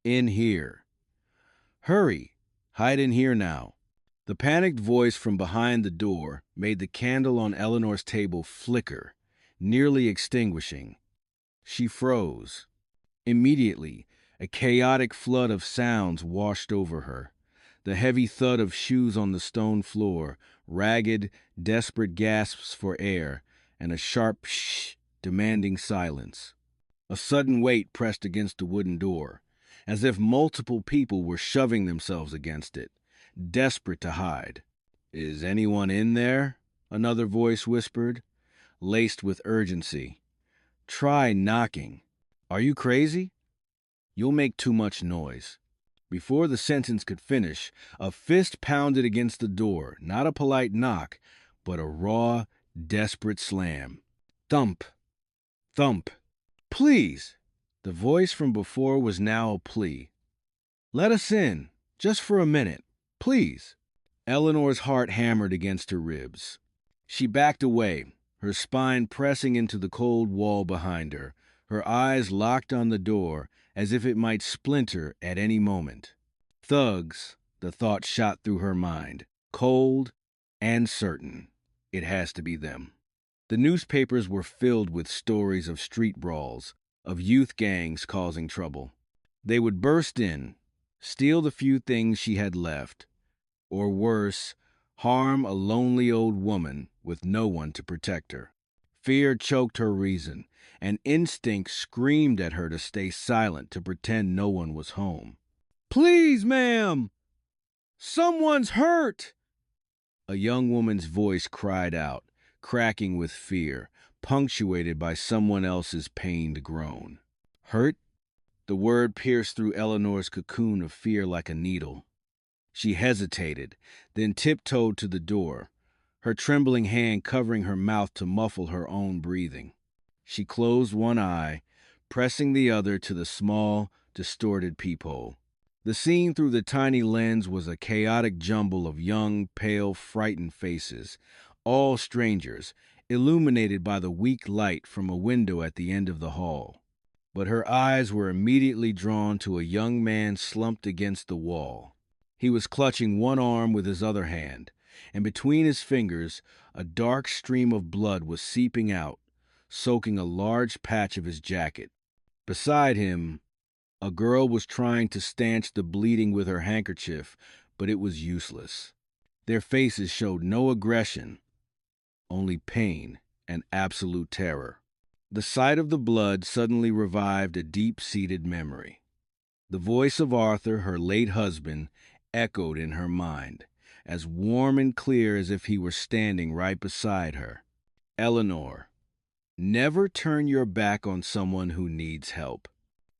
In here. Hurry! Hide in here now. The panicked voice from behind the door made the candle on Eleanor's table flicker, nearly extinguishing. She froze. Immediately, a chaotic flood of sounds washed over her. The heavy thud of shoes on the stone floor, ragged, desperate gasps for air, and a sharp shh demanding silence. A sudden weight pressed against the wooden door, as if multiple people were shoving themselves against it, desperate to hide. "Is anyone in there?" another voice whispered, laced with urgency. "Try knocking. Are you crazy? You'll make too much noise." Before the sentence could finish, a fist pounded against the door, not a polite knock, but a raw, desperate slam. Thump! Thump! "Please!" The voice from before was now a plea. "Let us in, just for a minute, please." Eleanor's heart hammered against her ribs. She backed away, her spine pressing into the cold wall behind her, her eyes locked on the door as if it might splinter at any moment. Thugs, the thought shot through her mind, cold and certain. It has to be them. The newspapers were filled with stories of street brawls, of youth gangs causing trouble. They would burst in, steal the few things she had left, or worse, harm a lonely old woman with no one to protect her. Fear choked her reason, and instinct screamed at her to stay silent, to pretend no one was home. "Please, ma'am! Someone's hurt!" A young woman's voice cried out, cracking with fear, punctuated by someone else's pained groan. "Hurt?" The word pierced through Eleanor's cocoon of fear like a needle. She hesitated, then tiptoed to the door, her trembling hand covering her mouth to muffle her own breathing. She closed one eye, pressing the other to the small, distorted peephole. The scene through the tiny lens was a chaotic jumble of young, pale, frightened faces, all strangers, illuminated by the weak light from a window at the end of the hall. But her eyes were immediately drawn to a young man slumped against the wall. He was clutching one arm with his other hand, and between his fingers a dark stream of blood was seeping out, soaking a large patch of his jacket. Beside him, a girl was trying to stanch the bleeding with her handkerchief, but it was useless. Their faces showed no aggression, only pain and absolute terror. The sight of the blood suddenly revived a deep-seated memory. The voice of Arthur, her late husband, echoed in her mind, as warm and clear as if he were standing right beside her. "Eleanor, never turn your back on someone who needs help."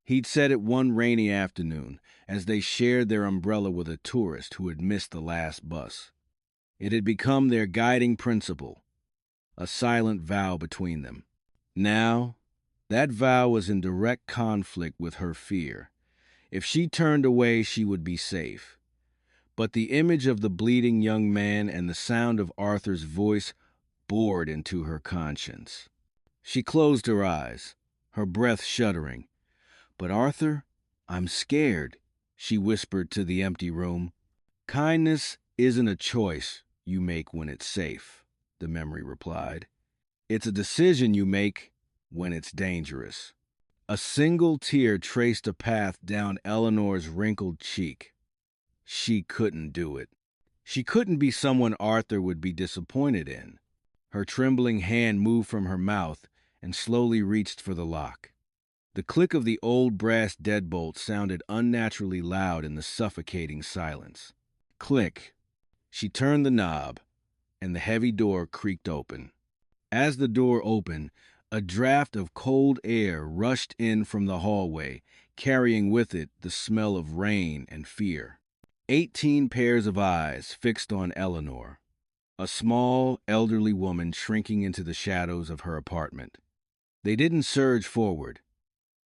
He'd said it one rainy afternoon as they shared their umbrella with a tourist who had missed the last bus. It had become their guiding principle, a silent vow between them. Now, that vow was in direct conflict with her fear. If she turned away, she would be safe. But the image of the bleeding young man and the sound of Arthur's voice bored into her conscience. She closed her eyes, her breath shuddering. "But Arthur, I'm scared," she whispered to the empty room. "Kindness isn't a choice you make when it's safe," the memory replied. "It's a decision you make when it's dangerous." A single tear traced a path down Eleanor's wrinkled cheek. She couldn't do it. She couldn't be someone Arthur would be disappointed in. Her trembling hand moved from her mouth and slowly reached for the lock. The click of the old brass deadbolt sounded unnaturally loud in the suffocating silence. Click. She turned the knob, and the heavy door creaked open. As the door opened, a draft of cold air rushed in from the hallway, carrying with it the smell of rain and fear. 18 pairs of eyes fixed on Eleanor, a small, elderly woman shrinking into the shadows of her apartment. They didn't surge forward.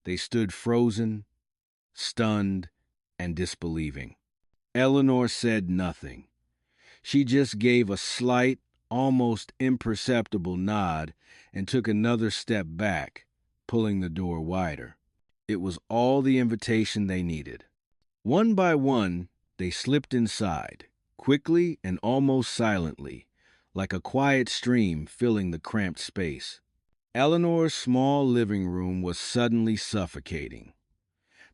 They stood frozen, stunned, and disbelieving. Eleanor said nothing. She just gave a slight, almost imperceptible nod and took another step back, pulling the door wider. It was all the invitation they needed. One by one, they slipped inside, quickly and almost silently, like a quiet stream filling the cramped space. Eleanor's small living room was suddenly suffocating.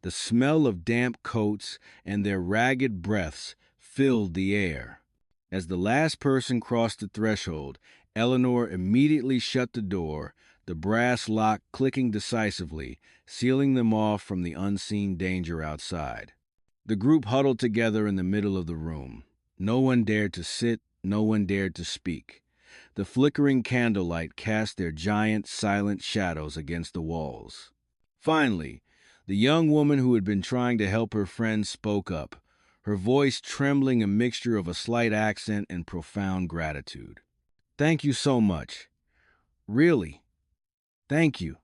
The smell of damp coats and their ragged breaths filled the air. As the last person crossed the threshold, Eleanor immediately shut the door, the brass lock clicking decisively, sealing them off from the unseen danger outside. The group huddled together in the middle of the room. No one dared to sit, no one dared to speak. The flickering candlelight cast their giant, silent shadows against the walls. Finally, the young woman who had been trying to help her friend spoke up, her voice trembling a mixture of a slight accent and profound gratitude. "Thank you so much. Really, thank you,"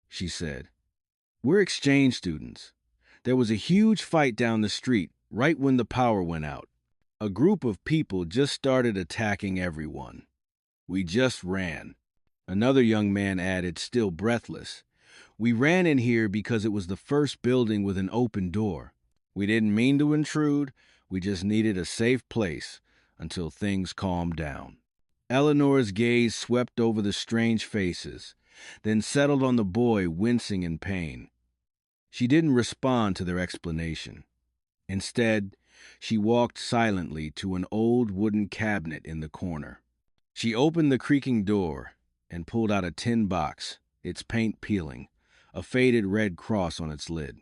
she said. "We're exchange students. There was a huge fight down the street right when the power went out. A group of people just started attacking everyone. We just ran." Another young man added, still breathless, "We ran in here because it was the first building with an open door. We didn't mean to intrude, we just needed a safe place until things calmed down." Eleanor's gaze swept over the strange faces, then settled on the boy wincing in pain. She didn't respond to their explanation. Instead, she walked silently to an old wooden cabinet in the corner. She opened the creaking door and pulled out a tin box, its paint peeling, a faded red cross on its lid.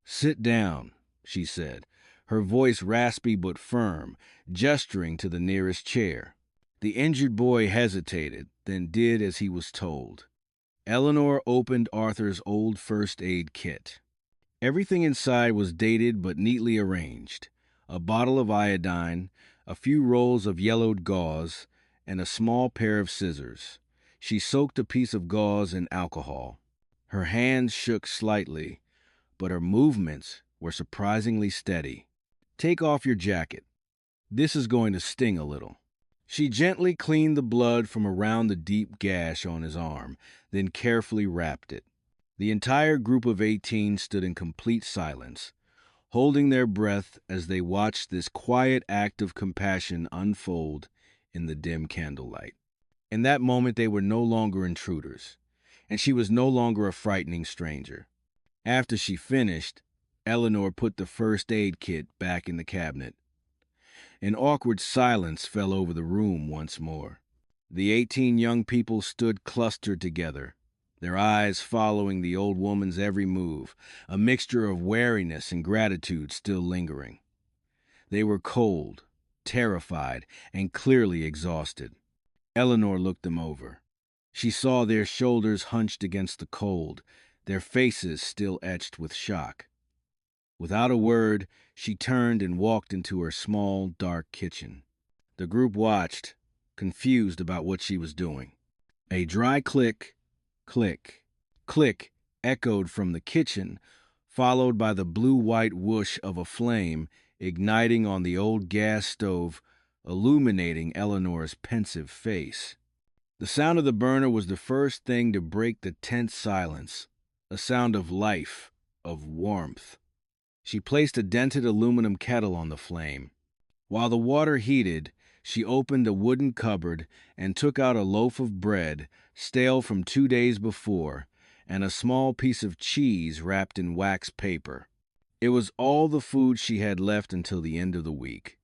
"Sit down," she said, her voice raspy but firm, gesturing to the nearest chair. The injured boy hesitated, then did as he was told. Eleanor opened Arthur's old first aid kit. Everything inside was dated but neatly arranged. A bottle of iodine, a few rolls of yellowed gauze, and a small pair of scissors. She soaked a piece of gauze in alcohol. Her hands shook slightly, but her movements were surprisingly steady. "Take off your jacket. This is going to sting a little." She gently cleaned the blood from around the deep gash on his arm, then carefully wrapped it. The entire group of 18 stood in complete silence, holding their breath as they watched this quiet act of compassion unfold in the dim candlelight. In that moment, they were no longer intruders, and she was no longer a frightening stranger. After she finished, Eleanor put the first aid kit back in the cabinet. An awkward silence fell over the room once more. The 18 young people stood clustered together, their eyes following the old woman's every move, a mixture of wariness and gratitude still lingering. They were cold, terrified, and clearly exhausted. Eleanor looked them over. She saw their shoulders hunched against the cold, their faces still etched with shock. Without a word, she turned and walked into her small, dark kitchen. The group watched, confused about what she was doing. A dry click, click, click echoed from the kitchen, followed by the blue-white whoosh of a flame igniting on the old gas stove, illuminating Eleanor's pensive face. The sound of the burner was the first thing to break the tense silence, a sound of life, of warmth. She placed a dented aluminum kettle on the flame. While the water heated, she opened a wooden cupboard and took out a loaf of bread, stale from 2 days before, and a small piece of cheese wrapped in wax paper. It was all the food she had left until the end of the week.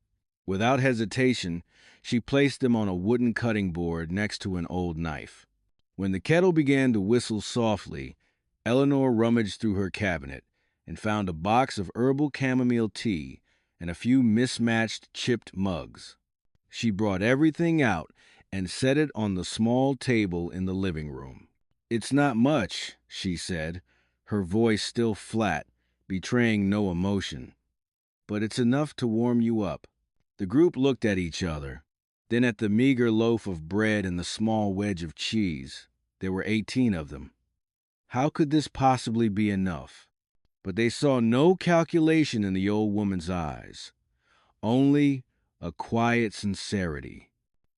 Without hesitation, she placed them on a wooden cutting board next to an old knife. When the kettle began to whistle softly, Eleanor rummaged through her cabinet and found a box of herbal chamomile tea and a few mismatched chipped mugs. She brought everything out and set it on the small table in the living room. "It's not much," she said, her voice still flat, betraying no emotion, "but it's enough to warm you up." The group looked at each other, then at the meager loaf of bread and the small wedge of cheese. There were 18 of them. How could this possibly be enough? But they saw no calculation in the old woman's eyes, only a quiet sincerity.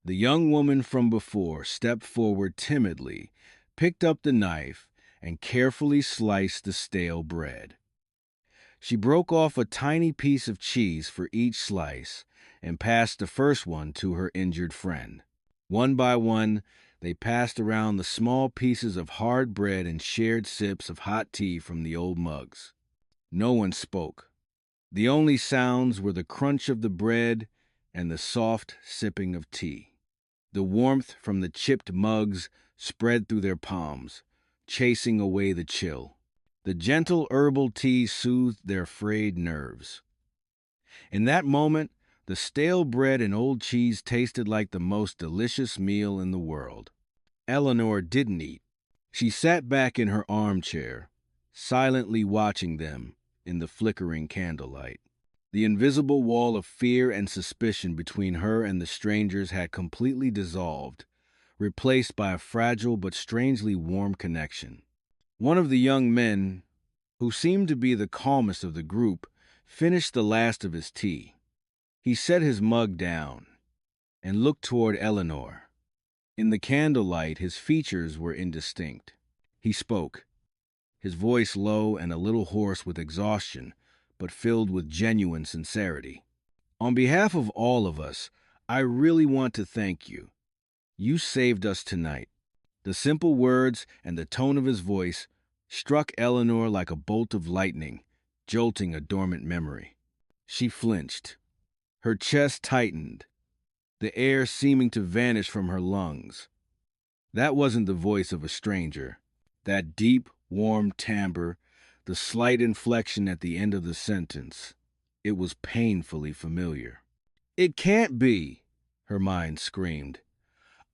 The young woman from before stepped forward timidly, picked up the knife, and carefully sliced the stale bread. She broke off a tiny piece of cheese for each slice and passed the first one to her injured friend. One by one, they passed around the small pieces of hard bread and shared sips of hot tea from the old mugs. No one spoke. The only sounds were the crunch of the bread and the soft sipping of tea. The warmth from the chipped mugs spread through their palms, chasing away the chill. The gentle herbal tea soothed their frayed nerves. In that moment, the stale bread and old cheese tasted like the most delicious meal in the world. Eleanor didn't eat. She sat back in her armchair, silently watching them in the flickering candlelight. The invisible wall of fear and suspicion between her and the strangers had completely dissolved, replaced by a fragile but strangely warm connection. One of the young men, who seemed to be the calmest of the group, finished the last of his tea. He set his mug down and looked toward Eleanor. In the candlelight, his features were indistinct. He spoke, his voice low and a little hoarse with exhaustion, but filled with genuine sincerity. On behalf of all of us, I really want to thank you. You saved us tonight. The simple words and the tone of his voice struck Eleanor like a bolt of lightning, jolting a dormant memory. She flinched. Her chest tightened, the air seeming to vanish from her lungs. That wasn't the voice of a stranger. That deep, warm timbre, the slight inflection at the end of the sentence, it was painfully familiar. It can't be, her mind screamed.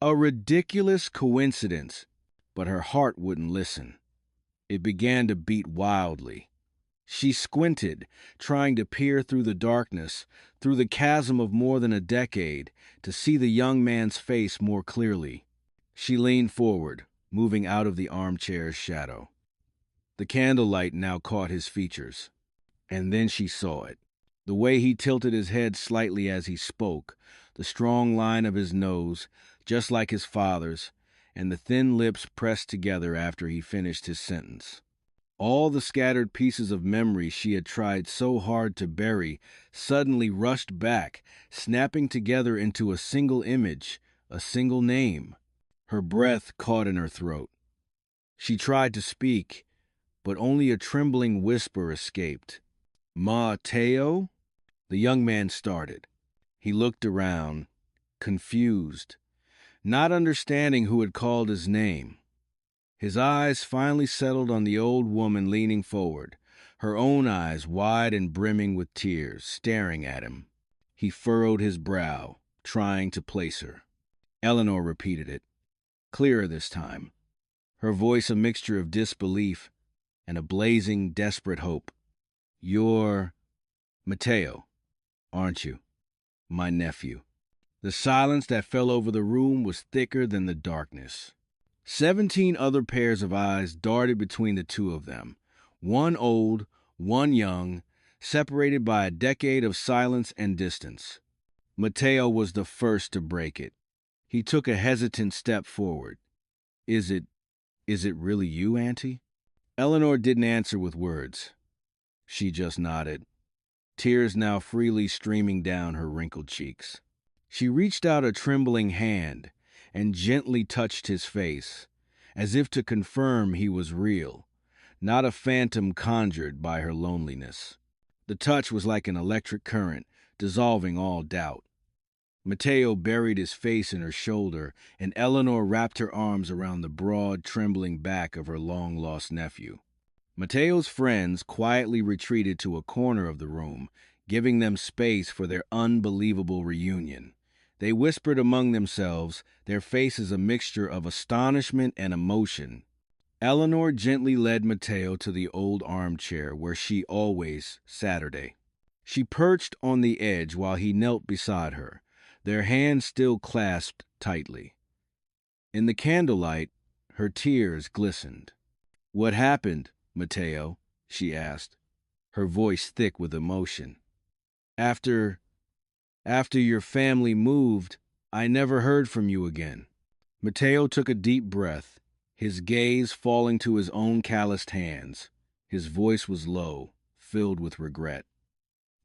A ridiculous coincidence, but her heart wouldn't listen. It began to beat wildly. She squinted, trying to peer through the darkness, through the chasm of more than a decade, to see the young man's face more clearly. She leaned forward, moving out of the armchair's shadow. The candlelight now caught his features, and then she saw it. The way he tilted his head slightly as he spoke, the strong line of his nose, just like his father's, and the thin lips pressed together after he finished his sentence. All the scattered pieces of memory she had tried so hard to bury suddenly rushed back, snapping together into a single image, a single name. Her breath caught in her throat. She tried to speak, but only a trembling whisper escaped. Mateo? The young man started. He looked around, confused, not understanding who had called his name. His eyes finally settled on the old woman leaning forward, her own eyes wide and brimming with tears, staring at him. He furrowed his brow, trying to place her. Eleanor repeated it, clearer this time, her voice a mixture of disbelief and a blazing, desperate hope. You're Mateo, aren't you? My nephew. The silence that fell over the room was thicker than the darkness. 17 other pairs of eyes darted between the two of them, one old, one young, separated by a decade of silence and distance. Mateo was the first to break it. He took a hesitant step forward. Is it really you, Auntie? Eleanor didn't answer with words. She just nodded, tears now freely streaming down her wrinkled cheeks. She reached out a trembling hand and gently touched his face, as if to confirm he was real, not a phantom conjured by her loneliness. The touch was like an electric current, dissolving all doubt. Mateo buried his face in her shoulder, and Eleanor wrapped her arms around the broad, trembling back of her long-lost nephew. Mateo's friends quietly retreated to a corner of the room, giving them space for their unbelievable reunion. They whispered among themselves, their faces a mixture of astonishment and emotion. Eleanor gently led Mateo to the old armchair where she always Saturday. She perched on the edge while he knelt beside her, their hands still clasped tightly. In the candlelight, her tears glistened. What happened, Mateo? She asked, her voice thick with emotion. After your family moved, I never heard from you again. Mateo took a deep breath, his gaze falling to his own calloused hands. His voice was low, filled with regret.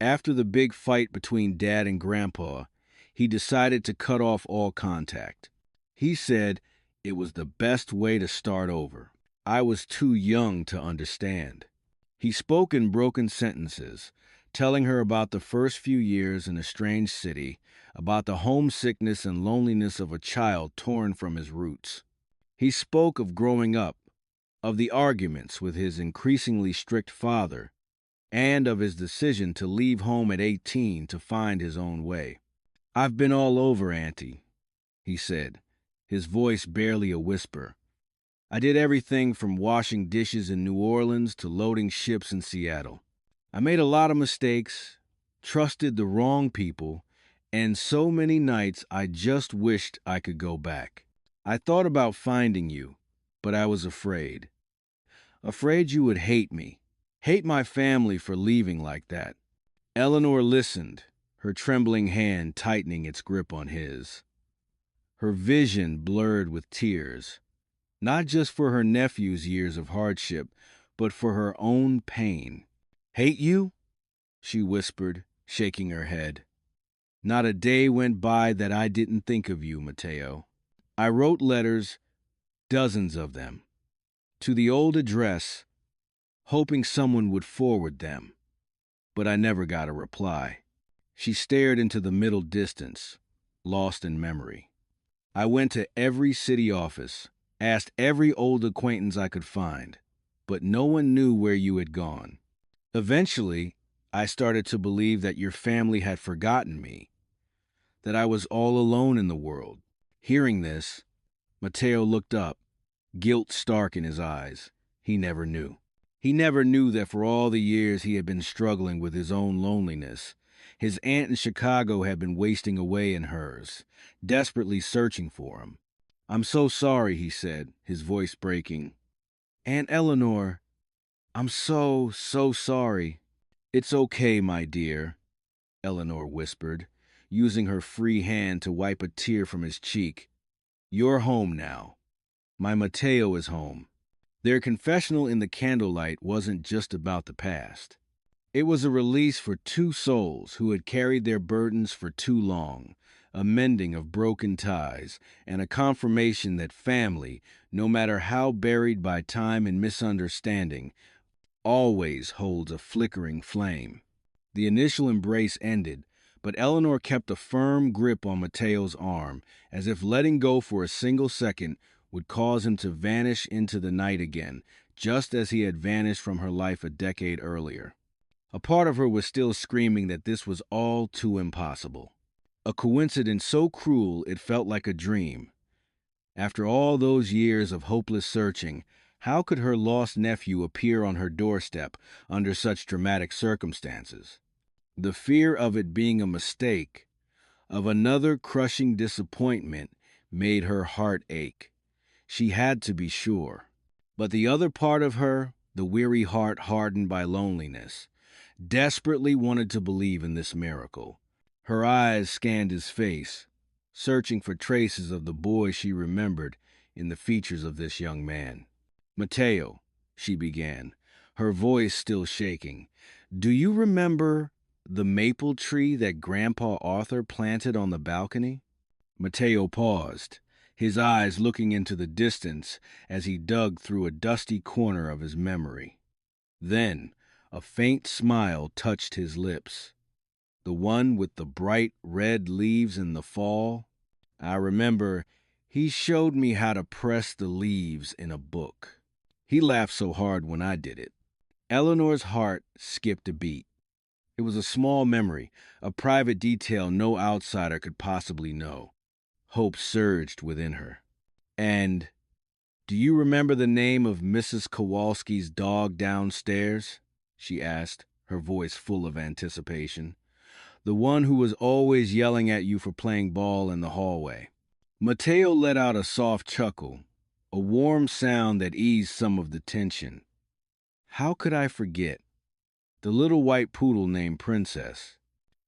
After the big fight between Dad and Grandpa, he decided to cut off all contact. He said it was the best way to start over. I was too young to understand. He spoke in broken sentences, telling her about the first few years in a strange city, about the homesickness and loneliness of a child torn from his roots. He spoke of growing up, of the arguments with his increasingly strict father, and of his decision to leave home at 18 to find his own way. "I've been all over, Auntie," he said, his voice barely a whisper. "I did everything from washing dishes in New Orleans to loading ships in Seattle. I made a lot of mistakes, trusted the wrong people, and so many nights I just wished I could go back. I thought about finding you, but I was afraid. Afraid you would hate me, hate my family for leaving like that." Eleanor listened, her trembling hand tightening its grip on his. Her vision blurred with tears, not just for her nephew's years of hardship, but for her own pain. "Hate you?" she whispered, shaking her head. "Not a day went by that I didn't think of you, Mateo. I wrote letters, dozens of them, to the old address, hoping someone would forward them, but I never got a reply." She stared into the middle distance, lost in memory. "I went to every city office, asked every old acquaintance I could find, but no one knew where you had gone. Eventually, I started to believe that your family had forgotten me, that I was all alone in the world." Hearing this, Mateo looked up, guilt stark in his eyes. He never knew. He never knew that for all the years he had been struggling with his own loneliness, his aunt in Chicago had been wasting away in hers, desperately searching for him. "I'm so sorry," he said, his voice breaking. "Aunt Eleanor, I'm so sorry." "It's okay, my dear," Eleanor whispered, using her free hand to wipe a tear from his cheek. "You're home now. My Mateo is home." Their confessional in the candlelight wasn't just about the past. It was a release for two souls who had carried their burdens for too long, a mending of broken ties, and a confirmation that family, no matter how buried by time and misunderstanding, always holds a flickering flame. The initial embrace ended, but Eleanor kept a firm grip on Mateo's arm, as if letting go for a single second would cause him to vanish into the night again, just as he had vanished from her life a decade earlier. A part of her was still screaming that this was all too impossible. A coincidence so cruel it felt like a dream. After all those years of hopeless searching, how could her lost nephew appear on her doorstep under such dramatic circumstances? The fear of it being a mistake, of another crushing disappointment, made her heart ache. She had to be sure. But the other part of her, the weary heart hardened by loneliness, desperately wanted to believe in this miracle. Her eyes scanned his face, searching for traces of the boy she remembered in the features of this young man. "Mateo," she began, her voice still shaking, "do you remember the maple tree that Grandpa Arthur planted on the balcony?" Mateo paused, his eyes looking into the distance as he dug through a dusty corner of his memory. Then a faint smile touched his lips. "The one with the bright red leaves in the fall? I remember he showed me how to press the leaves in a book. He laughed so hard when I did it." Eleanor's heart skipped a beat. It was a small memory, a private detail no outsider could possibly know. Hope surged within her. "And do you remember the name of Mrs. Kowalski's dog downstairs?" she asked, her voice full of anticipation. "The one who was always yelling at you for playing ball in the hallway." Mateo let out a soft chuckle, a warm sound that eased some of the tension. "How could I forget? The little white poodle named Princess.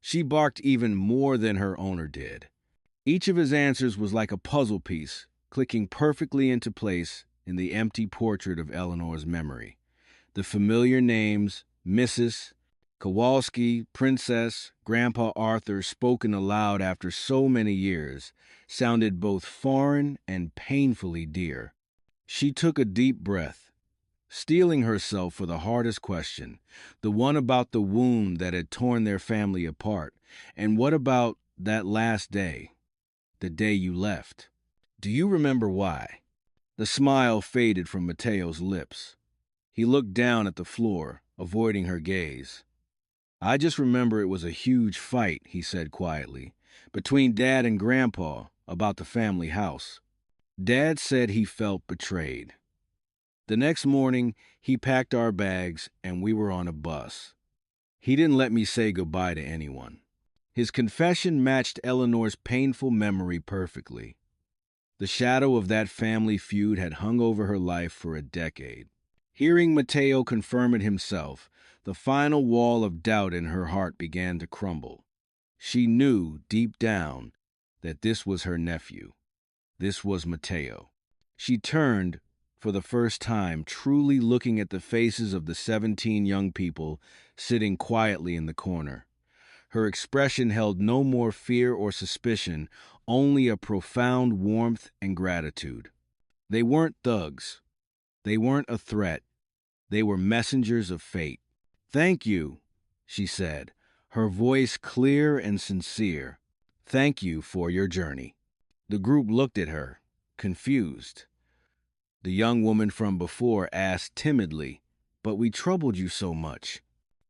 She barked even more than her owner did." Each of his answers was like a puzzle piece, clicking perfectly into place in the empty portrait of Eleanor's memory. The familiar names, Mrs. Kowalski, Princess, Grandpa Arthur, spoken aloud after so many years, sounded both foreign and painfully dear. She took a deep breath, steeling herself for the hardest question, the one about the wound that had torn their family apart. And what about that last day, the day you left? Do you remember why? The smile faded from Mateo's lips. He looked down at the floor, avoiding her gaze. I just remember it was a huge fight, he said quietly, between Dad and Grandpa about the family house. Dad said he felt betrayed. The next morning, he packed our bags and we were on a bus. He didn't let me say goodbye to anyone. His confession matched Eleanor's painful memory perfectly. The shadow of that family feud had hung over her life for a decade. Hearing Mateo confirm it himself, the final wall of doubt in her heart began to crumble. She knew, deep down, that this was her nephew. This was Mateo. She turned, for the first time, truly looking at the faces of the 17 young people sitting quietly in the corner. Her expression held no more fear or suspicion, only a profound warmth and gratitude. They weren't thugs. They weren't a threat. They were messengers of fate. "Thank you," she said, her voice clear and sincere. "Thank you for your journey." The group looked at her, confused. The young woman from before asked timidly, "But we troubled you so much."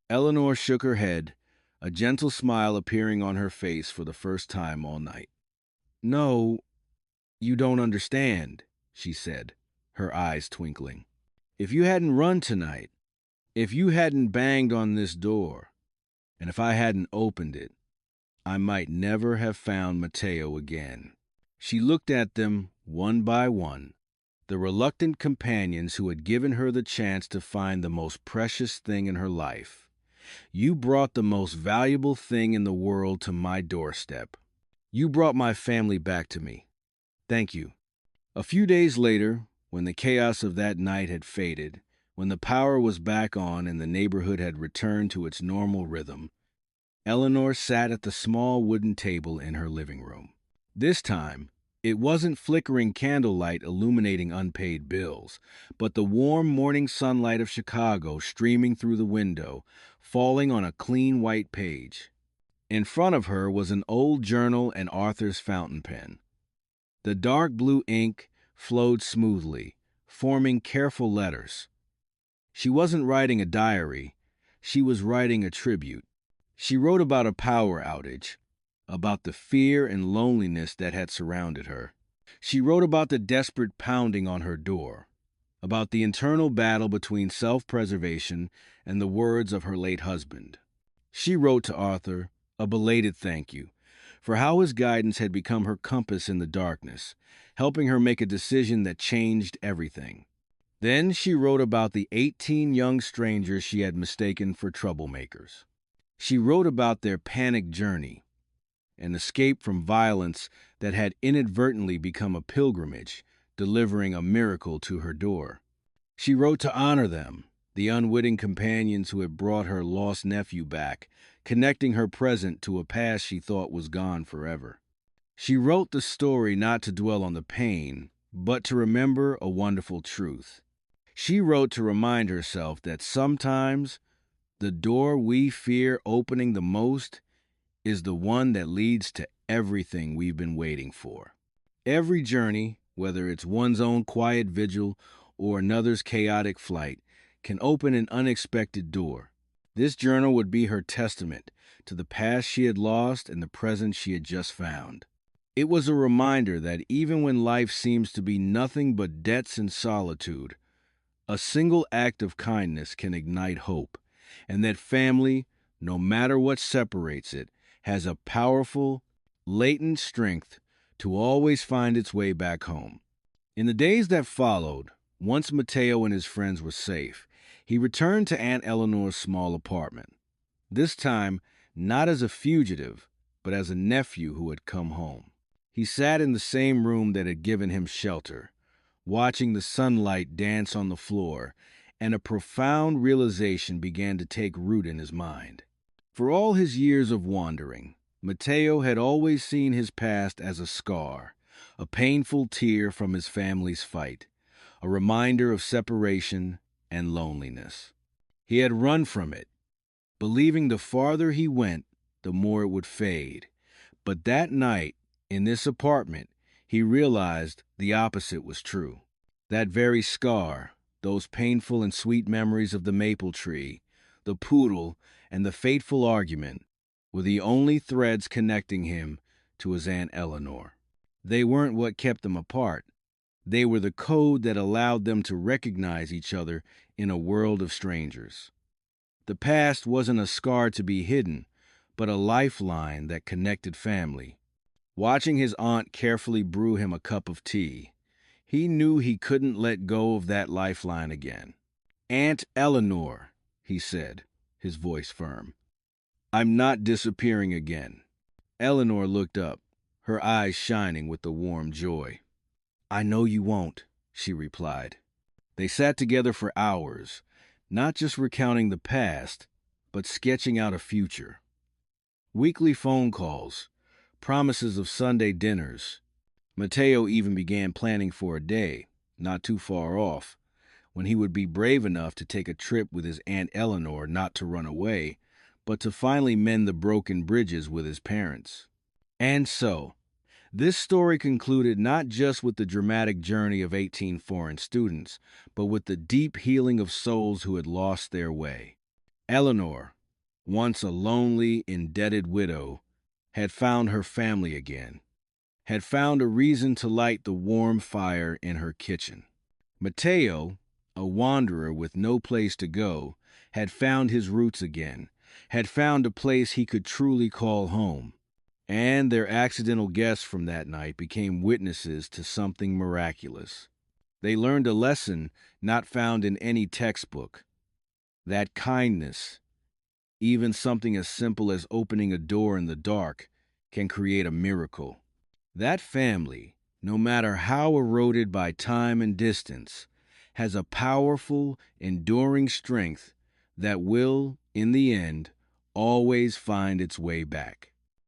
Eleanor shook her head, a gentle smile appearing on her face for the first time all night. "No, you don't understand," she said, her eyes twinkling. "If you hadn't run tonight, if you hadn't banged on this door, and if I hadn't opened it, I might never have found Mateo again." She looked at them one by one, the reluctant companions who had given her the chance to find the most precious thing in her life. "You brought the most valuable thing in the world to my doorstep. You brought my family back to me. Thank you." A few days later, when the chaos of that night had faded, when the power was back on and the neighborhood had returned to its normal rhythm, Eleanor sat at the small wooden table in her living room. This time, it wasn't flickering candlelight illuminating unpaid bills, but the warm morning sunlight of Chicago streaming through the window, falling on a clean white page. In front of her was an old journal and Arthur's fountain pen. The dark blue ink flowed smoothly, forming careful letters. She wasn't writing a diary, she was writing a tribute. She wrote about a power outage, about the fear and loneliness that had surrounded her. She wrote about the desperate pounding on her door, about the internal battle between self-preservation and the words of her late husband. She wrote to Arthur a belated thank you for how his guidance had become her compass in the darkness, helping her make a decision that changed everything. Then she wrote about the 18 young strangers she had mistaken for troublemakers. She wrote about their panic journey, an escape from violence that had inadvertently become a pilgrimage, delivering a miracle to her door. She wrote to honor them, the unwitting companions who had brought her lost nephew back, connecting her present to a past she thought was gone forever. She wrote the story not to dwell on the pain, but to remember a wonderful truth. She wrote to remind herself that sometimes the door we fear opening the most is the one that leads to everything we've been waiting for. Every journey, whether it's one's own quiet vigil or another's chaotic flight, can open an unexpected door. This journal would be her testament to the past she had lost and the present she had just found. It was a reminder that even when life seems to be nothing but debts and solitude, a single act of kindness can ignite hope, and that family, no matter what separates it, has a powerful, latent strength to always find its way back home. In the days that followed, once Mateo and his friends were safe, he returned to Aunt Eleanor's small apartment. This time, not as a fugitive, but as a nephew who had come home. He sat in the same room that had given him shelter, watching the sunlight dance on the floor, and a profound realization began to take root in his mind. For all his years of wandering, Mateo had always seen his past as a scar, a painful tear from his family's fight, a reminder of separation and loneliness. He had run from it, believing the farther he went, the more it would fade. But that night, in this apartment, he realized the opposite was true. That very scar, those painful and sweet memories of the maple tree, the poodle, and the fateful argument, were the only threads connecting him to his Aunt Eleanor. They weren't what kept them apart. They were the code that allowed them to recognize each other in a world of strangers. The past wasn't a scar to be hidden, but a lifeline that connected family. Watching his aunt carefully brew him a cup of tea, he knew he couldn't let go of that lifeline again. "Aunt Eleanor," he said, his voice firm, "I'm not disappearing again." Eleanor looked up, her eyes shining with a warm joy. "I know you won't," she replied. They sat together for hours, not just recounting the past, but sketching out a future. Weekly phone calls, promises of Sunday dinners. Mateo even began planning for a day, not too far off, when he would be brave enough to take a trip with his Aunt Eleanor, not to run away, but to finally mend the broken bridges with his parents. And so, this story concluded not just with the dramatic journey of 18 foreign students, but with the deep healing of souls who had lost their way. Eleanor, once a lonely, indebted widow, had found her family again, had found a reason to light the warm fire in her kitchen. Mateo, a wanderer with no place to go, had found his roots again, had found a place he could truly call home. And their accidental guests from that night became witnesses to something miraculous. They learned a lesson not found in any textbook, that kindness, even something as simple as opening a door in the dark, can create a miracle. That family, no matter how eroded by time and distance, has a powerful, enduring strength that will, in the end, always find its way back.